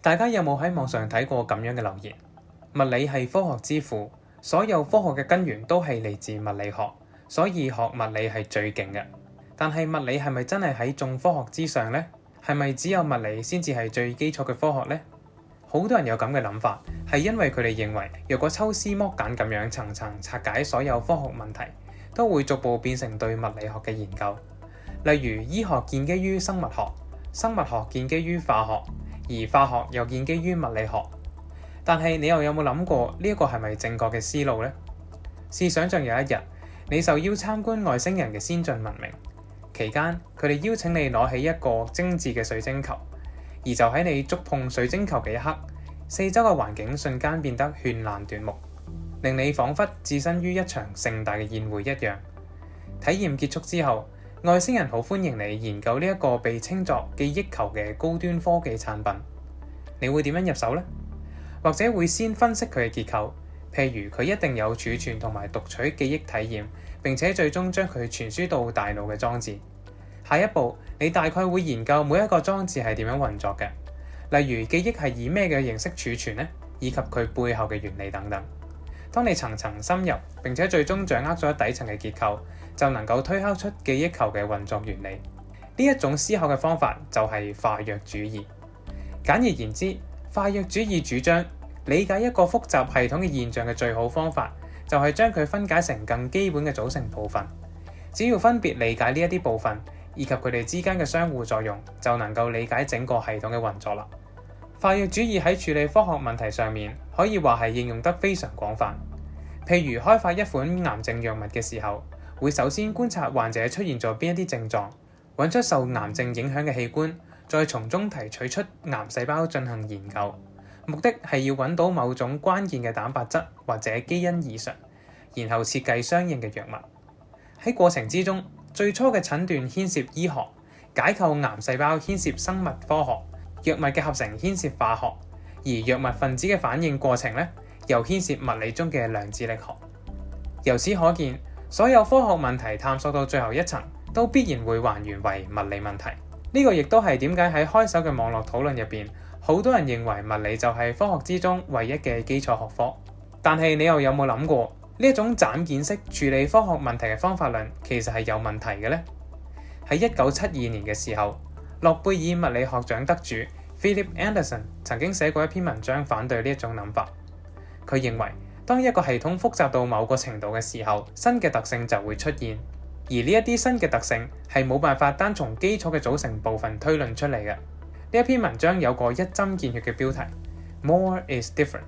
大家有冇喺網上睇過咁樣嘅留言？物理係科學之父，所有科學嘅根源都係嚟自物理學，所以學物理係最勁嘅。但係物理係咪真係喺眾科學之上呢？係咪只有物理先至係最基礎嘅科學呢？好多人有咁嘅諗法，係因為佢哋認為，若果抽絲剝繭咁樣層層拆解所有科學問題，都會逐步變成對物理學嘅研究。例如醫學建基於生物學，生物學建基於化學，而化學又建基於物理學。但係你又有冇諗過呢一個係咪正確嘅思路呢？試想像有一日，你受邀參觀外星人嘅先進文明，期間佢哋邀請你攞起一個精緻嘅水晶球，而就喺你觸碰水晶球嘅一刻，四周嘅環境瞬間變得絢爛奪目，令你彷彿置身於一場盛大嘅宴會一樣。體驗結束之後，外星人好歡迎你研究呢一個被稱作記憶球嘅高端科技產品。你會點樣入手呢？或者會先分析佢嘅結構，譬如佢一定有儲存同埋讀取記憶體驗，並且最終將佢傳輸到大腦嘅裝置。下一步，你大概會研究每一個裝置係點樣運作嘅，例如記憶係以咩嘅形式儲存呢，以及佢背後嘅原理等等。當你層層深入，並且最終掌握咗底層嘅結構，就能夠推敲出記憶球嘅運作原理。呢一種思考嘅方法就係化約主義。簡而言之，化約主義主張理解一個複雜系統嘅現象嘅最好方法，就係將佢分解成更基本嘅組成部分。只要分別理解呢一啲部分，以及佢哋之間嘅相互作用，就能夠理解整個系統嘅運作啦。化約主義喺處理科學問題上面，可以話係應用得非常廣泛。譬如開發一款癌症藥物嘅時候，會首先觀察患者出現咗邊一啲症狀，揾出受癌症影響嘅器官，再從中提取出癌細胞進行研究。目的係要揾到某種關鍵嘅蛋白質或者基因異常，然後設計相應嘅藥物。喺過程之中，最初嘅診斷牽涉醫學，解構癌細胞牽涉生物科學，藥物嘅合成牽涉化學，而藥物分子嘅反應過程呢，又牽涉物理中嘅量子力學。由此可見，所有科學問題探索到最後一層，都必然會還原為物理問題。呢個亦都係點解喺開首嘅網絡討論入邊，好多人認為物理就係科學之中唯一嘅基礎學科。但係你又有冇諗過，呢一種斬件式處理科學問題嘅方法論其實係有問題嘅呢？喺1972年嘅時候，諾貝爾物理學獎得主 Philip Anderson 曾經寫過一篇文章反對呢一種諗法。佢認為，當一個系統複雜到某個程度嘅時候，新嘅特性就會出現，而呢一啲新嘅特性係冇辦法單從基礎嘅組成部分推論出嚟嘅。呢一篇文章有個一針見血嘅標題 More is different。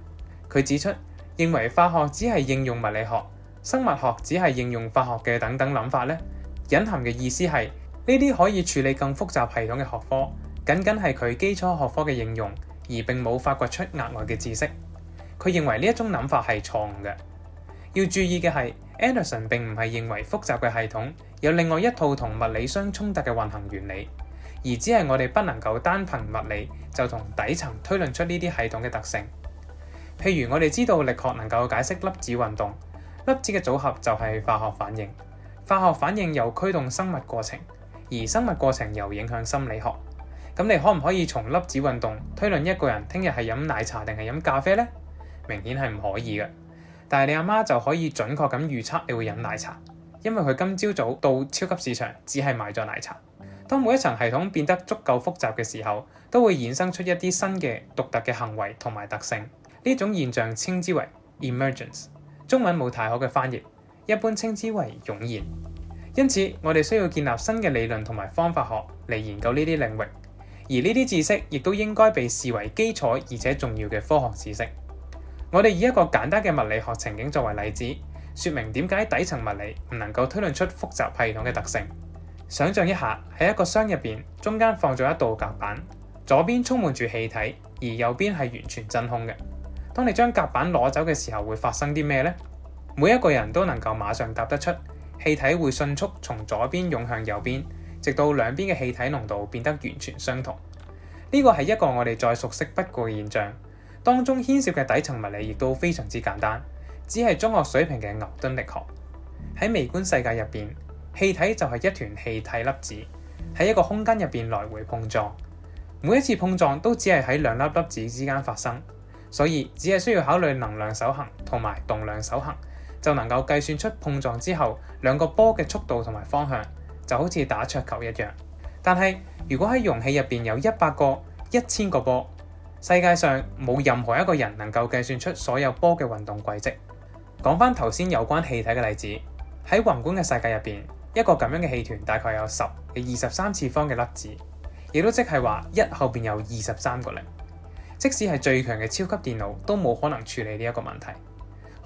佢指出，認為化學只係應用物理學，生物學只係應用化學嘅等等諗法呢，隱含嘅意思係呢啲可以處理更複雜系統嘅學科，僅僅係佢基礎學科嘅應用，而並冇發掘出額外嘅知識。佢認為呢一種諗法係錯誤嘅。要注意嘅係 Anderson 並唔係認為複雜嘅系統有另外一套同物理相衝突嘅運行原理，而只係我哋不能夠單憑物理就從底層推論出呢啲系統嘅特性。譬如我哋知道力學能夠解釋粒子運動，粒子嘅組合就係化學反應，化學反應又驅動生物過程，而生物過程又影響心理學。咁你可唔可以從粒子運動推論一個人聽日係飲奶茶定係飲咖啡呢？明顯係唔可以嘅。但係你阿媽就可以準確咁預測你會飲奶茶，因為佢今朝早到超級市場只係買咗奶茶。當每一層系統變得足夠複雜嘅時候，都會衍生出一啲新嘅獨特嘅行為同埋特性。呢種現象稱之為 emergence， 中文冇太好嘅翻譯，一般稱之為湧現。因此，我哋需要建立新嘅理論同埋方法學嚟研究呢啲領域，而呢啲知識亦都應該被視為基礎而且重要嘅科學知識。我哋以一個簡單嘅物理學情景作為例子，說明點解底層物理唔能夠推論出複雜系統嘅特性。想像一下，喺一個箱入邊，中間放咗一道夾板，左邊充滿住氣體，而右邊係完全真空嘅。當你將夾板攞走嘅時候，會發生啲咩呢？每一個人都能夠馬上答得出，氣體會迅速從左邊湧向右邊，直到兩邊嘅氣體濃度變得完全相同。呢個係一個我哋再熟悉不過嘅現象，當中牽涉嘅底層物理亦都非常之簡單，只係中學水平嘅牛頓力學。喺微觀世界入邊，氣體就係一團氣體粒子，喺一個空間入邊來回碰撞。每一次碰撞都只係喺兩粒粒子之間發生，所以只係需要考慮能量守恒同埋動量守恒，就能夠計算出碰撞之後兩個波嘅速度同埋方向，就好似打桌球一樣。但係如果喺容器入邊有100個、1000個波，世界上冇任何一個人能夠計算出所有波嘅運動軌跡。講翻頭先有關氣體嘅例子，喺宏觀嘅世界入邊，一個咁樣嘅氣團大概有10嘅23次方嘅粒子，亦都即係話1後邊有23個零。即使係最強嘅超級電腦都冇可能處理呢一個問題，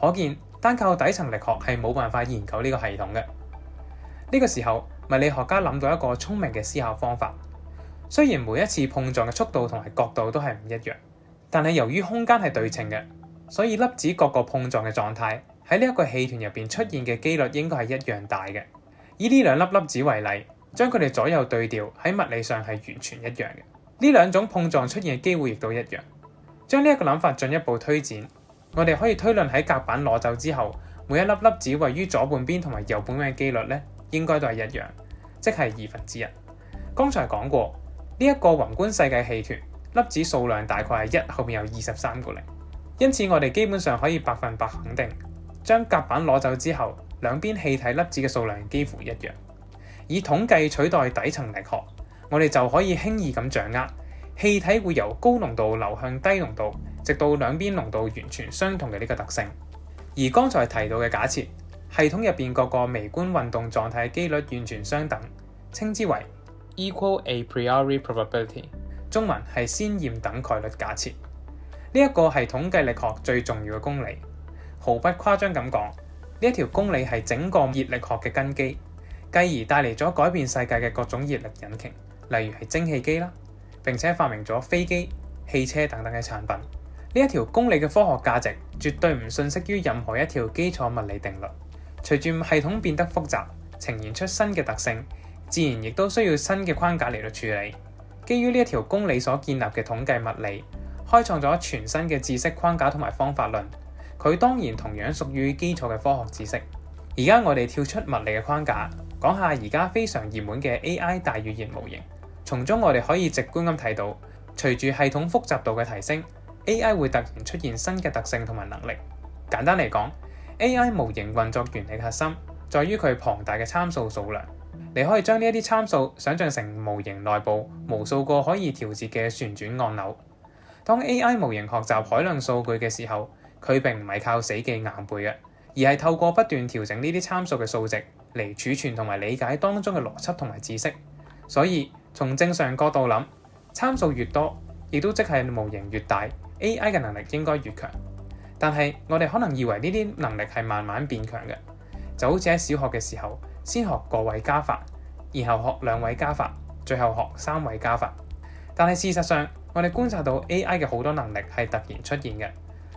可見單靠底層力學係冇辦法研究呢個系統嘅。呢個時候，物理學家諗到一個聰明嘅思考方法。雖然每一次碰撞嘅速度同埋角度都係唔一樣，但係由於空間係對稱嘅，所以粒子各個碰撞嘅狀態喺呢一個氣團入邊出現嘅機率應該係一樣大嘅。以呢兩粒粒子為例，將佢哋左右對調，喺物理上係完全一樣嘅。呢兩種碰撞出現嘅機會亦都一樣。將呢一個諗法進一步推展，我哋可以推論喺夾板攞走之後，每一粒粒子位於左半邊同埋右半邊嘅機率咧，應該都係一樣，即係1/2。剛才講過呢一個宏觀世界氣團粒子數量大概係1後面有23個零，因此我哋基本上可以100%肯定，將夾板攞走之後，兩邊氣體粒子嘅數量幾乎一樣。以統計取代底層力學，我哋就可以輕易咁掌握氣體會由高濃度流向低濃度，直到兩邊濃度完全相同嘅呢個特性。而剛才提到嘅假設，系統入邊各個微觀運動狀態嘅機率完全相等，稱之為 equal a priori probability， 中文係先驗等概率假設。呢一個係統計力學最重要嘅公理，毫不誇張咁講，呢一條公理係整個熱力學嘅根基，繼而帶嚟咗改變世界嘅各種熱力引擎，例如係蒸汽機啦，並且發明咗飛機、汽車等等嘅產品。呢一條公理嘅科學價值絕對唔遜色於任何一條基礎物理定律。隨住系統變得複雜，呈現出新嘅特性，自然亦都需要新嘅框架嚟到處理。基於呢一條公理所建立嘅統計物理，開創咗全新嘅知識框架同埋方法論。佢當然同樣屬於基礎嘅科學知識。而家我哋跳出物理嘅框架，講下而家非常熱門嘅 AI 大語言模型。從中我哋可以直觀咁睇到，隨住系統複雜度嘅提升， AI 會突然出現新嘅特性同埋能力。簡單嚟講， AI 模型運作原理嘅核心在於佢龐大嘅參數數量。你可以將呢一啲參數想象成模型內部無數個可以調節嘅旋轉按鈕。當 AI 模型學習海量數據嘅時候，佢並唔係靠死記硬背嘅，而係透過不斷調整呢啲參數嘅數值嚟儲存同埋理解當中嘅邏輯同埋知識。所以從正常角度諗，參數越多，亦都即係模型越大， AI 嘅能力應該越強。但係我哋可能以為呢啲能力係慢慢變強嘅，就好似喺小學嘅時候，先學個位加法，然後學2位加法，最後學3位加法。但係事實上，我哋觀察到 AI 嘅好多能力係突然出現嘅，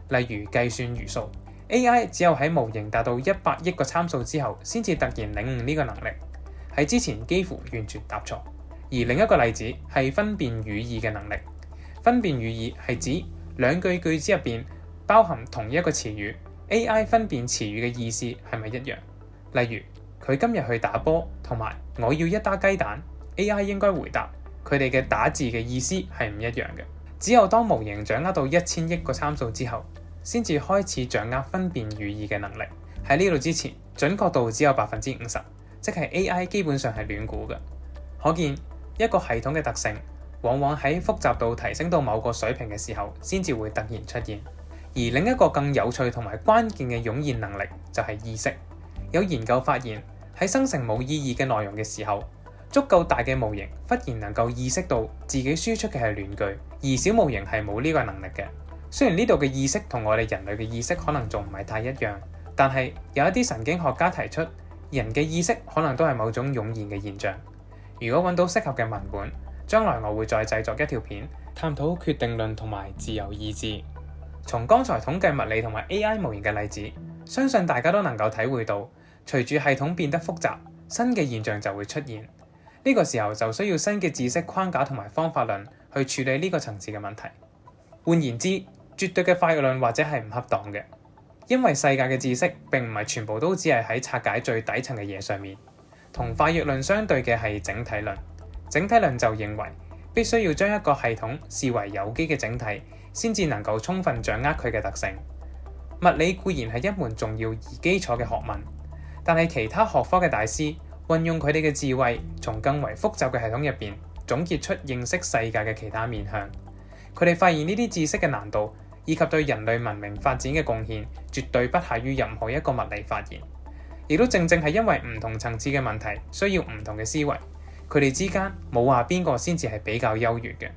例如計算餘數。AI 只有喺模型達到100億個參數之後，先至突然領悟呢個能力，喺之前幾乎完全答錯。而另一個例子係分辨語義嘅能力。分辨語義係指兩句句子入邊包含同一個詞語， AI 分辨詞語嘅意思係咪一樣。例如佢今日去打波同埋我要一打雞蛋， AI 應該回答佢哋嘅打字嘅意思係唔一樣嘅。只有當模型掌握到1000億個參數之後，先至開始掌握分辨語義嘅能力。喺呢度之前，準確度只有50%，即係 AI 基本上係亂估嘅。可見一個系統嘅特性往往喺複雜度提升到某個水平嘅時候，先至會突然出現。而另一個更有趣同埋關鍵嘅湧現能力就係意識。有研究發現，喺生成冇意義嘅內容嘅時候，足夠大嘅模型忽然能夠意識到自己輸出嘅係亂句，而小模型係冇呢個能力嘅。雖然呢度嘅意識同我哋人類嘅意識可能仲唔係太一樣，但係有一啲神經學家提出，人嘅意識可能都係某種湧現嘅現象。如果揾到適合嘅文本，將來我會再製作一條片，探討決定論同埋自由意志。從剛才統計物理同埋 AI 模型嘅例子，相信大家都能夠體會到，隨住系統變得複雜，新嘅現象就會出現。呢個時候就需要新嘅知識框架同埋方法論去處理呢個層次嘅問題。換言之，絕對嘅快論或者係唔恰當嘅，因為世界嘅知識並唔係全部都只係喺拆解最底層嘅嘢上面。同快譯論相對嘅係整體論。整體論就認為必須要將一個系統視為有機嘅整體，先至能夠充分掌握佢嘅特性。物理固然係一門重要而基礎嘅學問，但係其他學科嘅大師運用佢哋嘅智慧，從更為複雜嘅系統入邊總結出認識世界嘅其他面向。佢哋發現呢啲知識嘅難度以及對人類文明發展嘅貢獻，絕對不下於任何一個物理發現。亦都正正係因為唔同層次嘅問題需要唔同嘅思維，佢哋之間冇話邊個先至係比較優越嘅。